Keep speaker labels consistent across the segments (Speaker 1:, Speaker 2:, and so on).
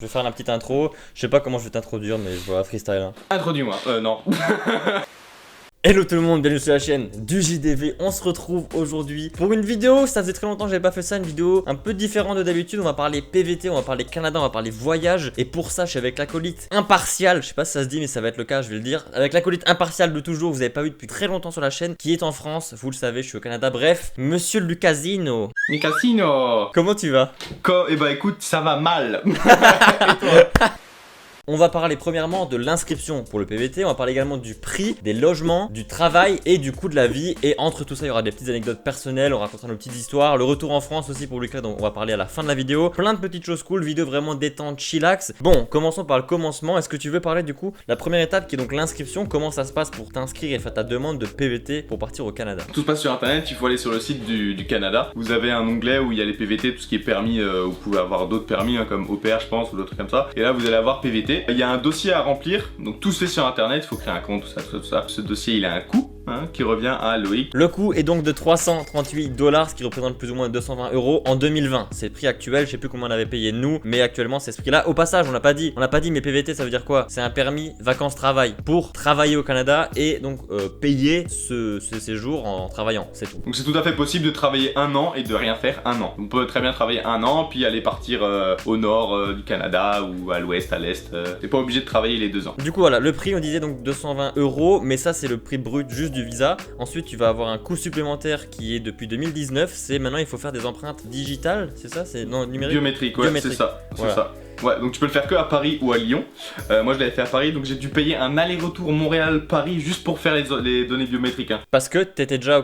Speaker 1: Je vais faire la petite intro. Je sais pas comment je vais t'introduire, mais voilà, freestyle. Hein.
Speaker 2: Introduis-moi. Non.
Speaker 1: Hello tout le monde, bienvenue sur la chaîne du JDV. On se retrouve aujourd'hui pour une vidéo. Ça faisait très longtemps que j'avais pas fait ça, une vidéo un peu différente de d'habitude. On va parler PVT, on va parler Canada, on va parler voyage. Et pour ça, je suis avec l'acolyte impartial. Je sais pas si ça se dit, mais ça va être le cas, je vais le dire. Avec l'acolyte impartial de toujours, vous avez pas vu depuis très longtemps sur la chaîne, qui est en France. Vous le savez, je suis au Canada. Bref, monsieur Lucasino.
Speaker 2: Nicasino.
Speaker 1: Comment tu vas?
Speaker 2: Eh bah écoute, ça va mal.
Speaker 1: On va parler premièrement de l'inscription pour le PVT, on va parler également du prix, des logements, du travail et du coût de la vie. Et entre tout ça, il y aura des petites anecdotes personnelles, on racontera nos petites histoires, le retour en France aussi pour Lucas, dont on va parler à la fin de la vidéo. Plein de petites choses cool, vidéo vraiment détente, chillax. Bon, commençons par le commencement. Est-ce que tu veux parler du coup la première étape qui est donc l'inscription? Comment ça se passe pour t'inscrire et faire ta demande de PVT pour partir au Canada?
Speaker 2: Tout se passe sur internet, il faut aller sur le site du Canada. Vous avez un onglet où il y a les PVT, tout ce qui est permis, vous pouvez avoir d'autres permis hein, comme OPR je pense ou d'autres trucs comme ça. Et là vous allez avoir PVT. Il y a un dossier à remplir, donc tout se fait sur internet, il faut créer un compte, tout ça. Ce dossier il a un coût qui revient à Loïc.
Speaker 1: Le coût est donc de 338 $, ce qui représente plus ou moins 220 € en 2020. C'est le prix actuel, je sais plus combien on avait payé nous, mais actuellement c'est ce prix là. Au passage, on l'a pas dit, mais PVT ça veut dire quoi? C'est un permis vacances-travail pour travailler au Canada et donc payer ce séjour en travaillant, c'est tout.
Speaker 2: Donc c'est tout à fait possible de travailler un an et de rien faire un an. On peut très bien travailler un an puis aller partir au nord du Canada ou à l'ouest, à l'est. T'es pas obligé de travailler les 2 ans.
Speaker 1: Du coup voilà, le prix on disait donc 220 €, mais ça c'est le prix brut juste du visa. Ensuite tu vas avoir un coût supplémentaire qui est depuis 2019, c'est maintenant il faut faire des empreintes digitales, c'est ça? C'est non numérique?
Speaker 2: Biométrique, ouais, c'est ça,
Speaker 1: voilà.
Speaker 2: ça. Ouais, donc tu peux le faire que à Paris ou à Lyon. Moi je l'avais fait à Paris, donc j'ai dû payer un aller-retour Montréal-Paris juste pour faire les données biométriques. Hein.
Speaker 1: Parce que t'étais déjà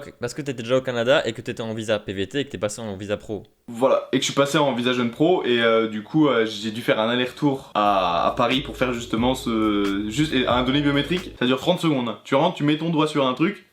Speaker 1: au Canada et que t'étais en visa PVT et que t'es passé en visa pro.
Speaker 2: Voilà, et que je suis passé en visa jeune pro et du coup j'ai dû faire un aller-retour à Paris pour faire justement un données biométrique. Ça dure 30 secondes. Tu rentres, tu mets ton doigt sur un truc.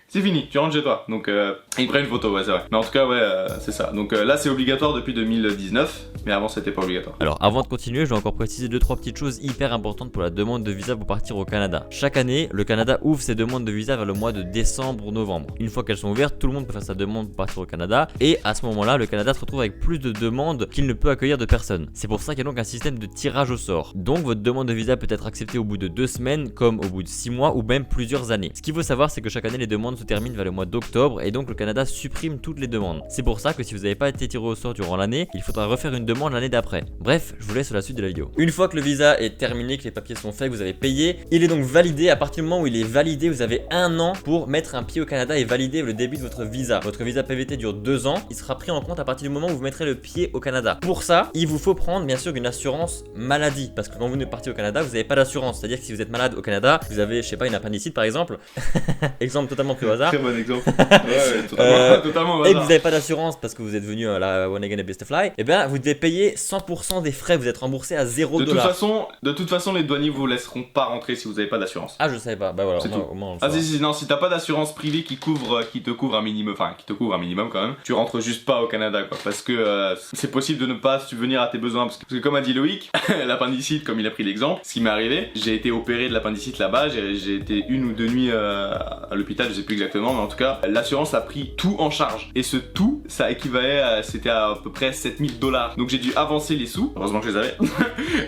Speaker 2: C'est fini, tu rentres chez toi. Donc ils prennent une photo, ouais c'est vrai. Mais en tout cas ouais c'est ça. Donc là c'est obligatoire depuis 2019, mais avant c'était pas obligatoire.
Speaker 1: Alors avant de continuer, je vais encore préciser 2-3 petites choses hyper importantes pour la demande de visa pour partir au Canada. Chaque année, le Canada ouvre ses demandes de visa vers le mois de décembre ou novembre. Une fois qu'elles sont ouvertes, tout le monde peut faire sa demande pour partir au Canada. Et à ce moment-là, le Canada se retrouve avec plus de demandes qu'il ne peut accueillir de personnes. C'est pour ça qu'il y a donc un système de tirage au sort. Donc votre demande de visa peut être acceptée au bout de 2 semaines, comme au bout de 6 mois ou même plusieurs années. Ce qu'il faut savoir, c'est que chaque année les demandes se terminent vers le mois d'octobre et donc le Canada supprime toutes les demandes. C'est pour ça que si vous n'avez pas été tiré au sort durant l'année, il faudra refaire une demande l'année d'après. Bref, je vous laisse sur la suite de la vidéo. Une fois que le visa est terminé, que les papiers sont faits, que vous avez payé, il est donc validé. À partir du moment où il est validé, vous avez 1 an pour mettre un pied au Canada et valider le début de votre visa. Votre visa PVT dure 2 ans, il sera pris en compte à partir du moment où vous mettrez le pied au Canada. Pour ça, il vous faut prendre bien sûr une assurance maladie, parce que quand vous partez au Canada, vous n'avez pas d'assurance. C'est-à-dire que si vous êtes malade au Canada, vous avez, je sais pas, une appendicite par exemple, exemple totalement pris au hasard.
Speaker 2: Très bon exemple. Ouais, totalement
Speaker 1: et que vous n'avez pas d'assurance parce que vous êtes venu à la One Again et Best Fly, et bien vous devez payer 100% des frais, vous êtes remboursé à 0 $.
Speaker 2: De toute façon, les douaniers vous laisseront pas rentrer si vous n'avez pas d'assurance.
Speaker 1: Ah, je savais pas, bah voilà,
Speaker 2: au
Speaker 1: moins on le
Speaker 2: ah
Speaker 1: saura.
Speaker 2: si, non, si t'as pas d'assurance privée qui te couvre un minimum, quand même, tu rentres juste pas au Canada quoi, parce que c'est possible de ne pas subvenir à tes besoins, parce que comme a dit Loïc, l'appendicite, comme il a pris l'exemple, ce qui m'est arrivé, j'ai été opéré de l'appendicite là-bas, j'ai été 1 ou 2 nuits à l'hôpital, je sais plus exactement, mais en tout cas, l'assurance a pris tout en charge, et ce tout, ça équivalait à, c'était à peu près 7000 $, donc j'ai dû avancer les sous, heureusement que je les avais,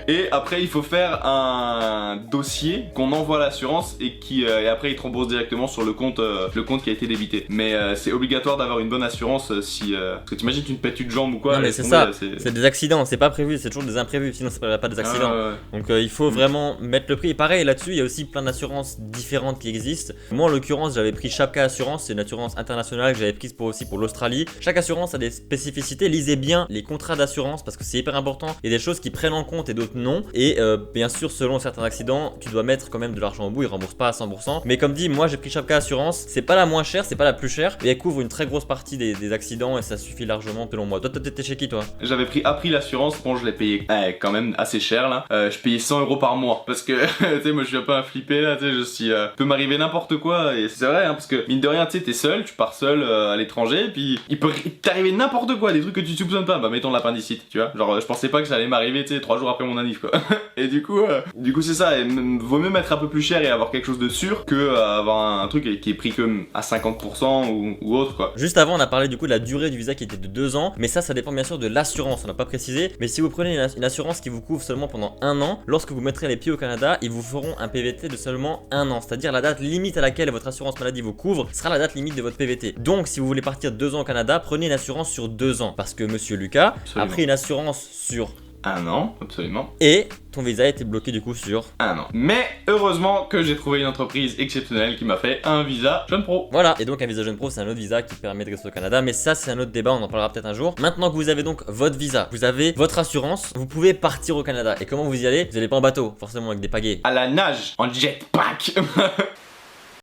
Speaker 2: et après il faut faire un dossier qu'on envoie à l'assurance et après ils te remboursent directement sur le compte qui a été débité. Mais c'est obligatoire d'avoir une bonne assurance parce que t'imagines qu'une pète une jambe ou quoi.
Speaker 1: Non mais c'est ça, c'est des accidents, c'est pas prévu, c'est toujours des imprévus, sinon ça s'appellerait pas des accidents. Donc il faut vraiment mettre le prix. Et pareil là-dessus, il y a aussi plein d'assurances différentes qui existent. Moi en l'occurrence, j'avais pris Chapka Assurance, c'est une assurance internationale que j'avais prise aussi pour l'Australie. Chaque assurance a des spécificités, lisez bien les contrats d'assurance parce que c'est hyper important. Il y a des choses qui prennent en compte et d'autres non. Et bien sûr, selon certains accidents, tu dois mettre quand même de l'argent au bout, ils remboursent pas à 100%. Mais comme dit, moi j'ai pris Chapka Assurance, c'est pas la moins chère, c'est pas la plus chère, et elle couvre une très grosse partie des accidents et ça suffit largement selon moi. Toi t'étais chez qui toi?
Speaker 2: J'avais pris April l'assurance, bon je l'ai payé quand même assez cher là. Je payais 100 € par mois parce que tu sais moi je suis un peu un flippé là, tu sais, peut m'arriver n'importe quoi et c'est vrai hein, parce parce que mine de rien, tu sais, t'es seul, tu pars seul à l'étranger, et puis il peut t'arriver n'importe quoi, des trucs que tu soupçonnes pas. Bah, mettons l'appendicite, tu vois. Genre, je pensais pas que ça allait m'arriver, tu sais, 3 jours après mon anniv, quoi. Et du coup, c'est ça. Et vaut mieux mettre un peu plus cher et avoir quelque chose de sûr que avoir un truc qui est pris comme à 50% ou autre, quoi.
Speaker 1: Juste avant, on a parlé du coup de la durée du visa qui était de 2 ans, mais ça dépend bien sûr de l'assurance. On n'a pas précisé, mais si vous prenez une assurance qui vous couvre seulement pendant 1 an, lorsque vous mettrez les pieds au Canada, ils vous feront un PVT de seulement 1 an. C'est-à-dire la date limite à laquelle votre assurance maladie vous couvre sera la date limite de votre PVT. Donc, si vous voulez partir 2 ans au Canada, prenez une assurance sur 2 ans. Parce que monsieur Lucas a pris une assurance sur
Speaker 2: 1 an, absolument.
Speaker 1: Et ton visa a été bloqué du coup sur
Speaker 2: 1 an. Mais heureusement que j'ai trouvé une entreprise exceptionnelle qui m'a fait un visa jeune pro.
Speaker 1: Voilà, et donc un visa jeune pro, c'est un autre visa qui permet de rester au Canada, mais ça c'est un autre débat, on en parlera peut-être un jour. Maintenant que vous avez donc votre visa, vous avez votre assurance, vous pouvez partir au Canada. Et comment vous y allez? Vous allez pas en bateau, forcément avec des pagaies.
Speaker 2: À la nage, en jetpack.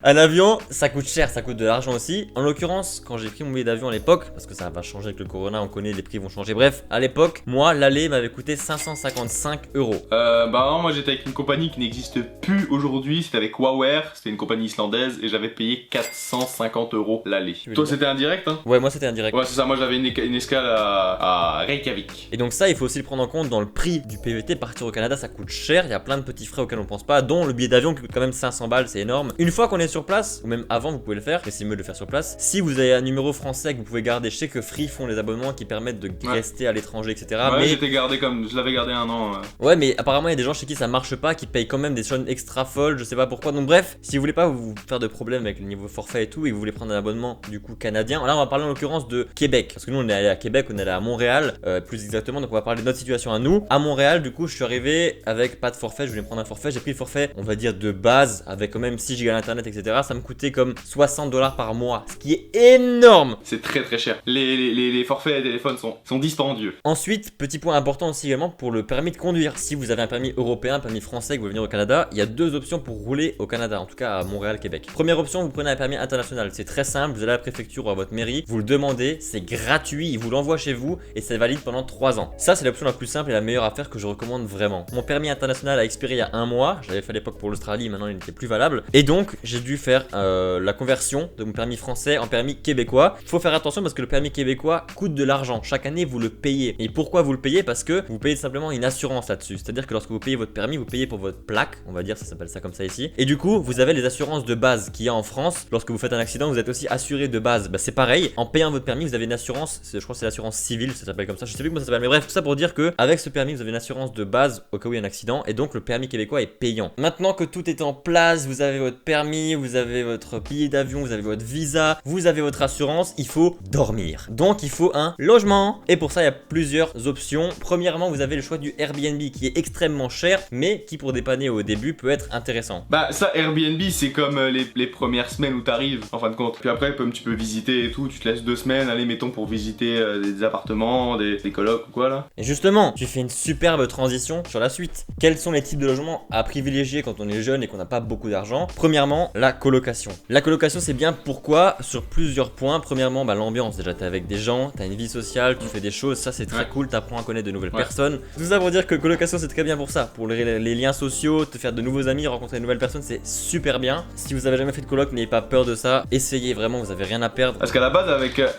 Speaker 1: Un avion, ça coûte cher, ça coûte de l'argent aussi. En l'occurrence, quand j'ai pris mon billet d'avion à l'époque, parce que ça va changer avec le corona, on connaît, les prix vont changer. Bref, à l'époque, moi, l'aller m'avait coûté 555 €.
Speaker 2: Bah non, moi j'étais avec une compagnie qui n'existe plus aujourd'hui, c'était avec Wawer, c'était une compagnie islandaise et j'avais payé 450 € l'aller. Toi c'était un direct, hein?
Speaker 1: Ouais, moi c'était un direct.
Speaker 2: Ouais, c'est ça, moi j'avais une escale à Reykjavik.
Speaker 1: Et donc ça, il faut aussi le prendre en compte dans le prix du PVT. Partir au Canada, ça coûte cher, il y a plein de petits frais auxquels on pense pas, dont le billet d'avion qui coûte quand même 500 balles, c'est énorme. Une fois qu'on est sur place, ou même avant, vous pouvez le faire, mais c'est mieux de le faire sur place. Si vous avez un numéro français que vous pouvez garder, je sais que Free font les abonnements qui permettent de rester à l'étranger, etc.
Speaker 2: Ouais,
Speaker 1: mais
Speaker 2: je l'avais gardé 1 an.
Speaker 1: Ouais, mais apparemment il y a des gens chez qui ça marche pas, qui payent quand même des sommes extra folles, je sais pas pourquoi. Donc bref, si vous voulez pas vous faire de problème avec le niveau forfait et tout, et que vous voulez prendre un abonnement du coup canadien, là on va parler en l'occurrence de Québec, parce que nous on est allé à Québec, on est allé à Montréal, plus exactement, donc on va parler de notre situation à nous. À Montréal, du coup, je suis arrivé avec pas de forfait, je voulais prendre un forfait, j'ai pris le forfait, on va dire de base, avec quand même 6 Go d'internet, etc. Ça me coûtait comme 60 $ par mois, ce qui est énorme.
Speaker 2: C'est très très cher. Les forfaits téléphones sont dispendieux.
Speaker 1: Ensuite, petit point important aussi également pour le permis de conduire. Si vous avez un permis européen, un permis français, que vous voulez venir au Canada, il y a 2 options pour rouler au Canada, en tout cas à Montréal, Québec. Première option, vous prenez un permis international. C'est très simple, vous allez à la préfecture ou à votre mairie, vous le demandez, c'est gratuit, ils vous l'envoient chez vous et c'est valide pendant 3 ans. Ça, c'est l'option la plus simple et la meilleure à faire que je recommande vraiment. Mon permis international a expiré il y a 1 mois, je l'avais fait à l'époque pour l'Australie, maintenant il n'était plus valable. Et donc, j'ai dû faire la conversion de mon permis français en permis québécois. Il faut faire attention parce que le permis québécois coûte de l'argent. Chaque année, vous le payez. Et pourquoi vous le payez? Parce que vous payez simplement une assurance là-dessus. C'est-à-dire que lorsque vous payez votre permis, vous payez pour votre plaque, on va dire, ça s'appelle ça comme ça ici. Et du coup, vous avez les assurances de base qu'il y a en France. Lorsque vous faites un accident, vous êtes aussi assuré de base. Bah, c'est pareil. En payant votre permis, vous avez une assurance. Je crois que c'est l'assurance civile, ça s'appelle comme ça. Je sais plus comment ça s'appelle. Mais bref, tout ça pour dire que avec ce permis, vous avez une assurance de base au cas où il y a un accident. Et donc, le permis québécois est payant. Maintenant que tout est en place, vous avez votre permis, vous avez votre billet d'avion, vous avez votre visa, vous avez votre assurance, il faut dormir. Donc il faut un logement. Et pour ça, il y a plusieurs options. Premièrement, vous avez le choix du Airbnb qui est extrêmement cher, mais qui pour dépanner au début peut être intéressant.
Speaker 2: Bah ça, Airbnb, c'est comme les premières semaines où t'arrives, en fin de compte. Puis après, comme tu peux visiter et tout, tu te laisses 2 semaines, allez, mettons, pour visiter des appartements, des colocs ou quoi là.
Speaker 1: Et justement, tu fais une superbe transition sur la suite. Quels sont les types de logements à privilégier quand on est jeune et qu'on n'a pas beaucoup d'argent? Premièrement, la colocation. La colocation, c'est bien, pourquoi? Sur plusieurs points. Premièrement, bah, l'ambiance. Déjà, t'es avec des gens, t'as une vie sociale, tu fais des choses, ça c'est très cool, t'apprends à connaître de nouvelles personnes. Tout ça pour dire que colocation, c'est très bien pour ça. Pour les liens sociaux, te faire de nouveaux amis, rencontrer de nouvelles personnes, c'est super bien. Si vous avez jamais fait de coloc, n'ayez pas peur de ça. Essayez vraiment, vous avez rien à perdre.
Speaker 2: Parce qu'à la base,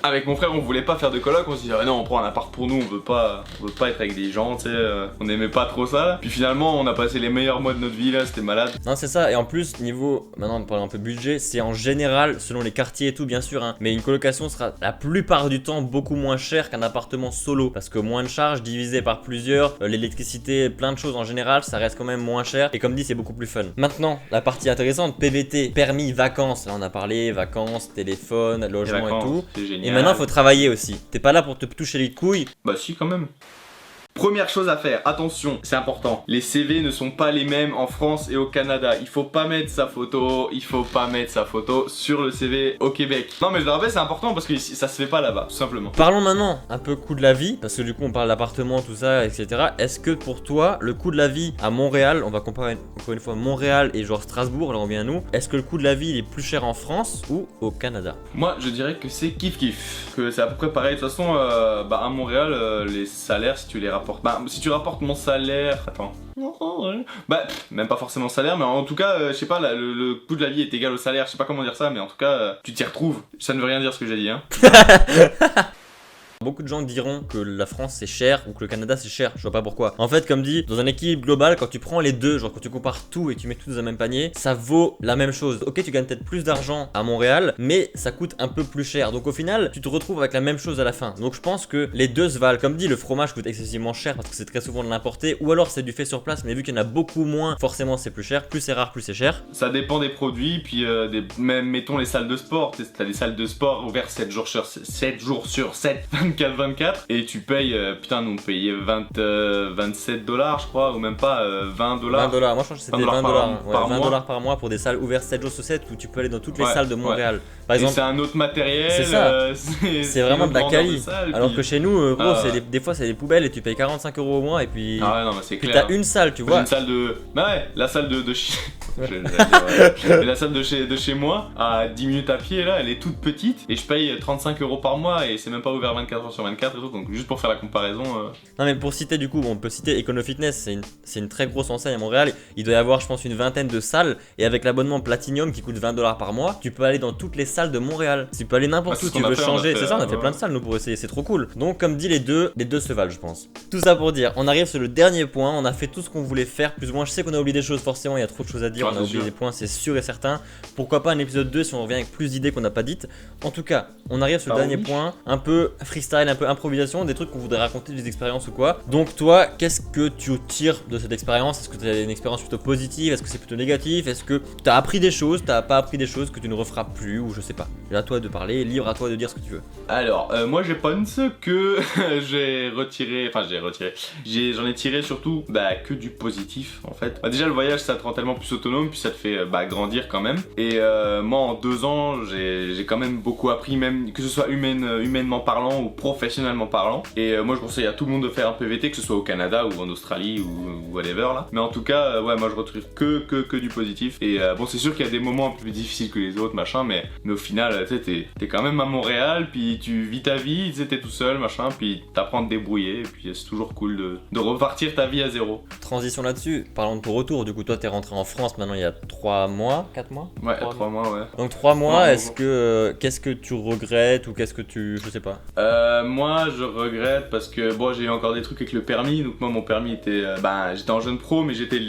Speaker 2: avec mon frère, on voulait pas faire de coloc. On se disait, ah non, on prend un appart pour nous, on veut pas être avec des gens, tu sais. On aimait pas trop ça là. Puis finalement, on a passé les meilleurs mois de notre vie là, c'était malade.
Speaker 1: Non, c'est ça. Et en plus, niveau, maintenant on parle un peu budget, c'est en général, selon les quartiers et tout, bien sûr, hein, mais une colocation sera la plupart du temps beaucoup moins cher qu'un appartement solo. Parce que moins de charges divisé par plusieurs, l'électricité, plein de choses en général, ça reste quand même moins cher. Et comme dit, c'est beaucoup plus fun. Maintenant, la partie intéressante, PVT, permis, vacances. Là, on a parlé, vacances, téléphone, logement et tout.
Speaker 2: C'est génial.
Speaker 1: Et maintenant, il faut travailler aussi. T'es pas là pour te toucher les couilles.
Speaker 2: Bah si, quand même. Première chose à faire, attention, c'est important. Les CV ne sont pas les mêmes en France et au Canada. Il faut pas mettre sa photo, sur le CV au Québec. Non mais je le rappelle, c'est important parce que ça se fait pas là-bas, tout simplement.
Speaker 1: Parlons maintenant un peu coût de la vie, parce que du coup on parle d'appartement, tout ça, etc. Est-ce que pour toi, le coût de la vie à Montréal, on va comparer encore une fois Montréal et genre Strasbourg, là on vient à nous, est-ce que le coût de la vie il est plus cher en France ou au Canada?
Speaker 2: Moi je dirais que c'est kiff-kiff, que c'est à peu près pareil. De toute façon, à Montréal, les salaires, si tu les rapportes rapporte. Bah, si tu rapportes mon salaire. Attends. Bah, même pas forcément salaire, mais en tout cas, je sais pas, le coût de la vie est égal au salaire, je sais pas comment dire ça, mais en tout cas, tu t'y retrouves. Ça ne veut rien dire ce que j'ai dit, hein.
Speaker 1: Beaucoup de gens diront que la France c'est cher ou que le Canada c'est cher, je vois pas pourquoi. En fait, comme dit, dans un équilibre global, quand tu prends les deux, genre quand tu compares tout et tu mets tout dans un même panier, ça vaut la même chose. Ok, tu gagnes peut-être plus d'argent à Montréal, mais ça coûte un peu plus cher. Donc au final, tu te retrouves avec la même chose à la fin. Donc je pense que les deux se valent. Comme dit, le fromage coûte excessivement cher parce que c'est très souvent de l'importé, ou alors c'est du fait sur place, mais vu qu'il y en a beaucoup moins, forcément c'est plus cher. Plus c'est rare, plus c'est cher.
Speaker 2: Ça dépend des produits, puis même mettons les salles de sport. T'as des salles de sport ouvertes 7 jours sur 7, 24/24, et tu payes, putain, nous on payait 27 $, je crois, ou même pas 20 $.
Speaker 1: 20 $, moi je pense que c'était 20 $,
Speaker 2: par
Speaker 1: par mois pour des salles ouvertes 7 jours sur 7 où tu peux aller dans toutes les
Speaker 2: Ouais,
Speaker 1: salles de Montréal. Par
Speaker 2: Et
Speaker 1: exemple,
Speaker 2: c'est un autre matériel,
Speaker 1: c'est ça. C'est vraiment de la quali. Alors
Speaker 2: puis...
Speaker 1: que chez nous, gros,
Speaker 2: Ah.
Speaker 1: des fois c'est des poubelles et tu payes 45 € au mois et puis.
Speaker 2: Ah ouais, non, mais c'est
Speaker 1: Puis
Speaker 2: clair.
Speaker 1: t'as une salle, tu
Speaker 2: J'ai
Speaker 1: vois.
Speaker 2: une salle de... Bah ouais, la salle de chez...
Speaker 1: Ouais.
Speaker 2: Mais la salle de chez moi, à 10 minutes à pied, là, elle est toute petite, et je paye 35 € par mois, et c'est même pas ouvert 24 heures sur 24 et tout, donc juste pour faire la comparaison...
Speaker 1: Non mais pour citer du coup, on peut citer Econofitness, c'est une très grosse enseigne à Montréal. Il doit y avoir je pense une vingtaine de salles et avec l'abonnement Platinum qui coûte 20 $ par mois, tu peux aller dans toutes les salles de Montréal. Tu peux aller n'importe
Speaker 2: Ah,
Speaker 1: où,
Speaker 2: c'est ce
Speaker 1: tu
Speaker 2: qu'on a
Speaker 1: veux
Speaker 2: fait,
Speaker 1: changer, c'est ça, on a fait
Speaker 2: ouais.
Speaker 1: plein de salles nous pour essayer, c'est trop cool. Donc comme dit les deux se valent je pense. Tout ça pour dire, on arrive sur le dernier point, on a fait tout ce qu'on voulait faire, plus ou moins. Je sais qu'on a oublié des choses forcément, il y a trop de choses à dire,
Speaker 2: Ouais,
Speaker 1: on a
Speaker 2: c'est
Speaker 1: oublié
Speaker 2: sûr.
Speaker 1: des points, c'est sûr et certain. Pourquoi pas un épisode 2 si on revient avec plus d'idées qu'on n'a pas dites. En tout cas, on arrive sur le
Speaker 2: Ah
Speaker 1: dernier
Speaker 2: oui.
Speaker 1: point, un peu freestyle, un peu improvisation, des trucs qu'on voudrait raconter, des expériences ou quoi. Donc toi, qu'est-ce que tu tires de cette expérience? Est-ce que tu as une expérience plutôt positive? Est-ce que c'est plutôt négatif? Est-ce que tu as appris des choses? T'as pas appris des choses que tu ne referas plus? Ou je sais pas. À toi de parler, libre à toi de dire ce que tu veux.
Speaker 2: Alors, moi je pense que j'en ai tiré surtout que du positif en fait. Bah, déjà le voyage ça te rend tellement plus autonome, puis ça te fait grandir quand même. Et moi en 2 ans j'ai quand même beaucoup appris, même que ce soit humainement parlant ou professionnellement parlant. Et moi je conseille à tout le monde de faire un PVT, que ce soit au Canada ou en Australie ou whatever là. Mais en tout cas, ouais, moi je retrouve que du positif. Et bon, c'est sûr qu'il y a des moments un peu plus difficiles que les autres, machin, mais au final, tu sais, t'es quand même à Montréal, puis tu vis ta vie, tu sais, t'es tout seul, machin, puis t'apprends à te débrouiller, et puis c'est toujours cool de repartir ta vie à zéro.
Speaker 1: Transition là-dessus, parlons de ton retour. Du coup, toi, t'es rentré en France maintenant il y a 3 mois, 4 mois?
Speaker 2: Ouais, 3 mois, ouais.
Speaker 1: Donc 3 mois,
Speaker 2: Ouais,
Speaker 1: est-ce que qu'est-ce que tu regrettes ou qu'est-ce que tu... je sais pas.
Speaker 2: Moi je regrette parce que bon, j'ai eu encore des trucs avec le permis. Donc moi mon permis était j'étais en jeune pro, mais j'étais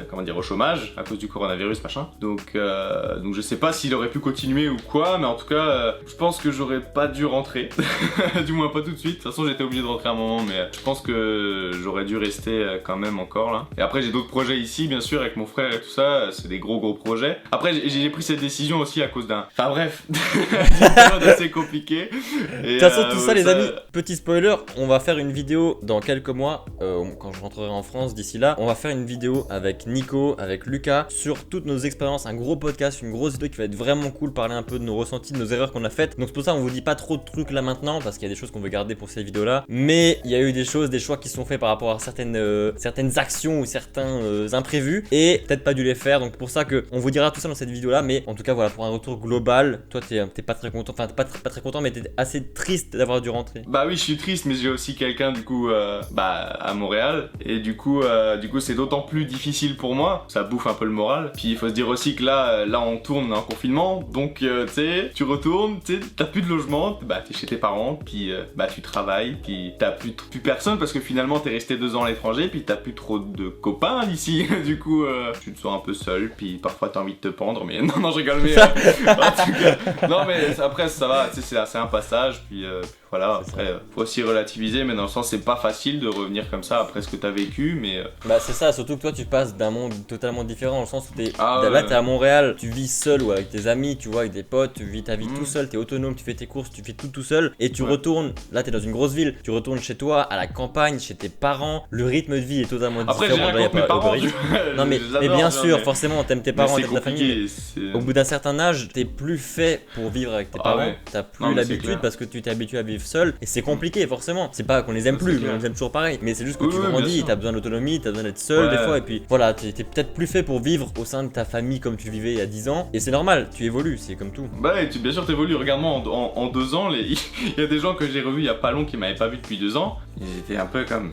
Speaker 2: comment dire, au chômage à cause du coronavirus machin. Donc je sais pas s'il aurait pu continuer ou quoi, mais en tout cas je pense que j'aurais pas dû rentrer. Du moins pas tout de suite. De toute façon j'étais obligé de rentrer à un moment, mais je pense que j'aurais dû rester quand même encore là. Et après j'ai d'autres projets ici bien sûr avec mon frère et tout ça, c'est des gros projets. Après j'ai pris cette décision aussi à cause d'un... Enfin bref, une période assez compliquée.
Speaker 1: De toute façon, tout ça, les amis, petit spoiler, on va faire une vidéo dans quelques mois, quand je rentrerai en France d'ici là. On va faire une vidéo avec Nico, avec Lucas, sur toutes nos expériences, un gros podcast, une grosse vidéo qui va être vraiment cool, parler un peu de nos ressentis, de nos erreurs qu'on a faites. Donc c'est pour ça on vous dit pas trop de trucs là maintenant, parce qu'il y a des choses qu'on veut garder pour ces vidéos là. Mais il y a eu des choses, des choix qui sont faits par rapport à certaines actions ou certains imprévus, et peut-être pas dû les faire. Donc pour ça que on vous dira tout ça dans cette vidéo là. Mais en tout cas voilà, pour un retour global, toi t'es pas très content, enfin t'es pas très content, mais t'es assez triste d'avoir dû rentrer.
Speaker 2: Bah oui, je suis triste, mais j'ai aussi quelqu'un du coup à Montréal, et du coup c'est d'autant plus difficile pour moi, ça bouffe un peu le moral. Puis il faut se dire aussi que là on tourne en confinement, donc tu sais, tu retournes, tu sais, t'as plus de logement, t'es chez tes parents, puis tu travailles, puis t'as plus personne parce que finalement t'es resté 2 ans à l'étranger, puis t'as plus trop de copains ici. Du coup tu te sens un peu seul, puis parfois t'as envie de te pendre, mais non je rigole, mais en tout cas, non mais après ça va, tu sais, c'est un passage, puis voilà, après faut aussi relativiser, mais dans le sens c'est pas facile de revenir comme ça après ce que t'as vécu, mais
Speaker 1: Bah c'est ça, surtout que toi tu passes d'un monde totalement différent, dans le sens où
Speaker 2: ouais.
Speaker 1: là t'es à Montréal, tu vis seul ou avec tes amis, tu vois, avec des potes, tu vis ta vie tout seul, t'es autonome, tu fais tes courses, tu fais tout seul, et tu retournes, là t'es dans une grosse ville, tu retournes chez toi, à la campagne, chez tes parents, le rythme de vie est totalement
Speaker 2: après
Speaker 1: différent.
Speaker 2: j'ai rien contre mes parents,
Speaker 1: Non Non mais
Speaker 2: j'adore,
Speaker 1: bien
Speaker 2: genre,
Speaker 1: sûr,
Speaker 2: mais-
Speaker 1: forcément, t'aimes tes
Speaker 2: mais
Speaker 1: parents,
Speaker 2: c'est
Speaker 1: t'aimes ta famille.
Speaker 2: compliqué.
Speaker 1: Au bout d'un certain âge, t'es plus fait pour vivre avec tes
Speaker 2: Ah
Speaker 1: parents.
Speaker 2: ouais.
Speaker 1: T'as plus
Speaker 2: Non, mais c'est
Speaker 1: l'habitude
Speaker 2: clair.
Speaker 1: parce que tu t'es habitué à vivre seul. Et c'est compliqué, forcément. C'est pas qu'on les aime
Speaker 2: Ça,
Speaker 1: plus,
Speaker 2: c'est
Speaker 1: mais
Speaker 2: clair.
Speaker 1: on les aime toujours pareil. Mais c'est juste que
Speaker 2: Oui,
Speaker 1: tu
Speaker 2: oui, bien
Speaker 1: grandis,
Speaker 2: sûr.
Speaker 1: t'as besoin d'autonomie, t'as besoin d'être seul des
Speaker 2: Ouais.
Speaker 1: fois. Et puis voilà, t'es peut-être plus fait pour vivre au sein de ta famille comme tu vivais il y a 10 ans. Et c'est normal, tu évolues, c'est comme tout.
Speaker 2: Bah ouais, bien sûr t'évolues, regarde-moi en 2 ans, il y a des gens que j'ai revus il y a pas long qui m'avaient pas vu depuis 2 ans, ils étaient un peu comme...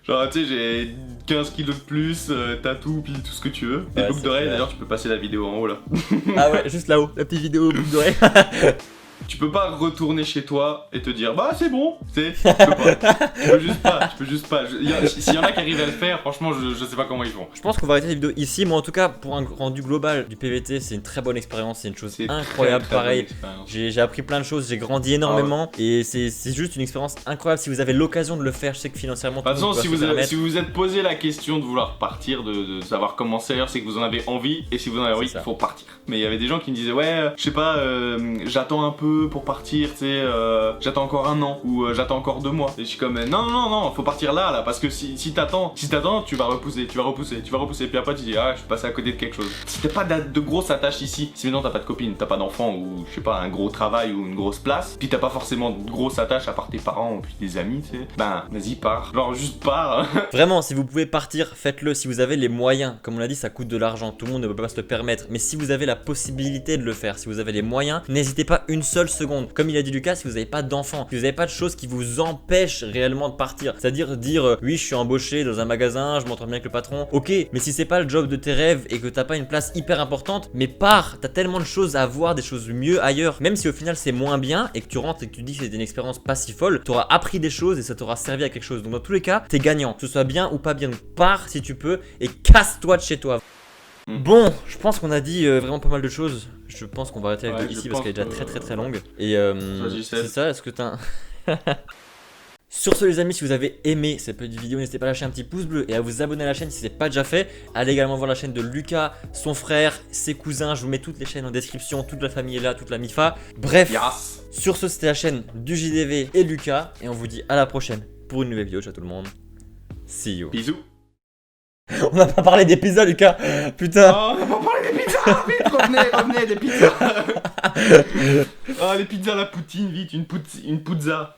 Speaker 2: Genre tu sais j'ai 15 kilos de plus, tatou, puis tout ce que tu veux. Des
Speaker 1: Ouais,
Speaker 2: boucles
Speaker 1: c'est
Speaker 2: d'oreilles,
Speaker 1: clair.
Speaker 2: d'ailleurs tu peux passer la vidéo en haut là.
Speaker 1: Ah ouais, juste là-haut, la petite vidéo boucle d'oreille.
Speaker 2: Tu peux pas retourner chez toi et te dire bah c'est bon, tu sais, tu peux pas. Tu peux juste pas. S'il y en a qui arrivent à le faire, franchement je sais pas comment ils font.
Speaker 1: Je pense qu'on va arrêter la vidéo ici. Moi, en tout cas, pour un rendu global du PVT, c'est une très bonne expérience. C'est une chose
Speaker 2: C'est
Speaker 1: incroyable.
Speaker 2: très bonne
Speaker 1: Pareil,
Speaker 2: expérience.
Speaker 1: j'ai appris plein de choses, j'ai grandi énormément. Et c'est juste une expérience incroyable. Si vous avez l'occasion de le faire, je sais que financièrement,
Speaker 2: De toute
Speaker 1: tout le monde
Speaker 2: façon,
Speaker 1: peut
Speaker 2: si
Speaker 1: se
Speaker 2: vous
Speaker 1: permettre.
Speaker 2: si vous êtes posé la question de vouloir partir, de savoir comment c'est, c'est que vous en avez envie, et si vous en avez envie,
Speaker 1: C'est ça.
Speaker 2: il faut partir. Mais il y avait des gens qui me disaient, ouais, je sais pas, j'attends un peu pour partir, tu sais, j'attends encore 1 an, ou j'attends encore 2 mois. Et je suis comme, non, faut partir là, parce que si t'attends, tu vas repousser, puis après tu dis, ah, je suis passé à côté de quelque chose. Si t'as pas de grosses attaches ici, si maintenant t'as pas de copine, t'as pas d'enfant, ou je sais pas, un gros travail ou une grosse place, puis t'as pas forcément de grosses attaches à part tes parents ou puis des amis, tu sais, ben, vas-y, pars. Genre, juste pars.
Speaker 1: Vraiment, si vous pouvez partir, faites-le. Si vous avez les moyens, comme on l'a dit, ça coûte de l'argent. Tout le monde ne peut pas se le permettre. Mais si vous avez la possibilité de le faire, si vous avez les moyens, n'hésitez pas une seule seconde. Comme il a dit Lucas, si vous n'avez pas d'enfant, si vous n'avez pas de choses qui vous empêchent réellement de partir, c'est-à-dire dire oui, je suis embauché dans un magasin, je m'entends bien avec le patron. Ok, mais si c'est pas le job de tes rêves et que t'as pas une place hyper importante, mais pars. T'as tellement de choses à voir, des choses mieux ailleurs. Même si au final c'est moins bien et que tu rentres et que tu dis que c'est une expérience pas si folle, t'auras appris des choses et ça t'aura servi à quelque chose. Donc dans tous les cas, t'es gagnant, que ce soit bien ou pas bien. Donc pars si tu peux et casse-toi de chez toi. Bon, je pense qu'on a dit vraiment pas mal de choses. Je pense qu'on va arrêter la
Speaker 2: Ouais,
Speaker 1: vidéo
Speaker 2: je
Speaker 1: ici parce
Speaker 2: pense
Speaker 1: qu'elle est déjà
Speaker 2: que-
Speaker 1: très longue. Et
Speaker 2: Vas-y,
Speaker 1: c'est
Speaker 2: Seb.
Speaker 1: ça, est-ce que t'as... Sur ce les amis, si vous avez aimé cette petite vidéo, n'hésitez pas à lâcher un petit pouce bleu et à vous abonner à la chaîne si ce n'est pas déjà fait. Allez également voir la chaîne de Lucas, son frère, ses cousins. Je vous mets toutes les chaînes en description, toute la famille est là, toute la MIFA. Bref,
Speaker 2: Yes.
Speaker 1: sur ce c'était la chaîne du JDV et Lucas. Et on vous dit à la prochaine pour une nouvelle vidéo. Ciao tout le monde. See you.
Speaker 2: Bisous.
Speaker 1: On n'a pas parlé des pizzas Lucas. Putain.
Speaker 2: Oh, on va pas parler des pizzas, vite, revenez, des pizzas. Ah, les pizzas à la poutine, vite, une pizza.